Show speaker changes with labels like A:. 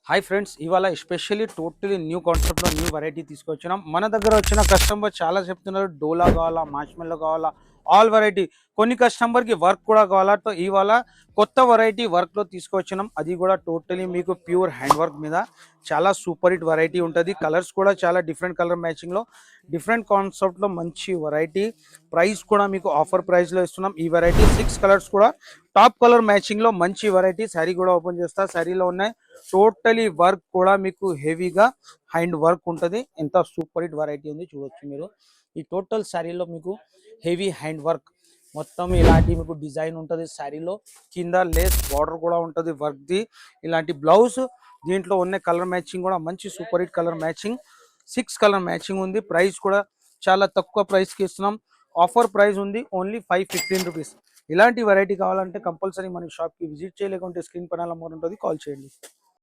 A: Hi friends, ఇవాళ especially totally new కాన్సెప్ట్లో new variety తీసుకొచ్చినాం. మన దగ్గర వచ్చిన కస్టమర్ చాలా చెప్తున్నారు డోలా కావాలా, మార్ష్మెల్లో కావాలా, ఆల్ వెరైటీ. కొన్ని కస్టమర్కి వర్క్ కూడా కావాలా. సో ఇవాళ కొత్త వెరైటీ వర్క్లో తీసుకొచ్చినాం. అది కూడా టోటలీ మీకు ప్యూర్ హ్యాండ్ వర్క్ మీద చాలా సూపర్ హిట్ వెరైటీ ఉంటుంది. కలర్స్ కూడా చాలా డిఫరెంట్ కలర్ మ్యాచింగ్లో డిఫరెంట్ కాన్సెప్ట్లో మంచి వెరైటీ. ప్రైస్ కూడా మీకు ఆఫర్ ప్రైస్లో ఇస్తున్నాం. ఈ వెరైటీ 6 కలర్స్ కూడా టాప్ కలర్ మ్యాచింగ్లో మంచి వెరైటీ. శారీ కూడా ఓపెన్ చేస్తా. శారీలో ఉన్నాయి టోటలీ వర్క్ కూడా మీకు హెవీగా హ్యాండ్ వర్క్ ఉంటుంది. ఎంత సూపర్ హిట్ వెరైటీ ఉంది చూడొచ్చు మీరు. ఈ టోటల్ శారీలో మీకు హెవీ హ్యాండ్ వర్క్ మొత్తం ఇలాంటి మీకు డిజైన్ ఉంటుంది. శారీలో కింద లేస్ బార్డర్ కూడా ఉంటుంది వర్క్ది. ఇలాంటి బ్లౌజ్ దీంట్లో ఉన్న కలర్ మ్యాచింగ్ కూడా మంచి super hit colour matching. 6 colour matching ఉంది. ప్రైస్ కూడా చాలా తక్కువ ప్రైస్కి ఇస్తున్నాం. ఆఫర్ ప్రైస్ ఉంది ఓన్లీ 515 రూపీస్. ఇలాంటి వెరైటీ కావాలంటే కంపల్సరీ మన షాప్కి విజిట్ చేయలేకుంటే స్క్రీన్ పైన నెంబర్ ఉంటుంది, కాల్ చేయండి.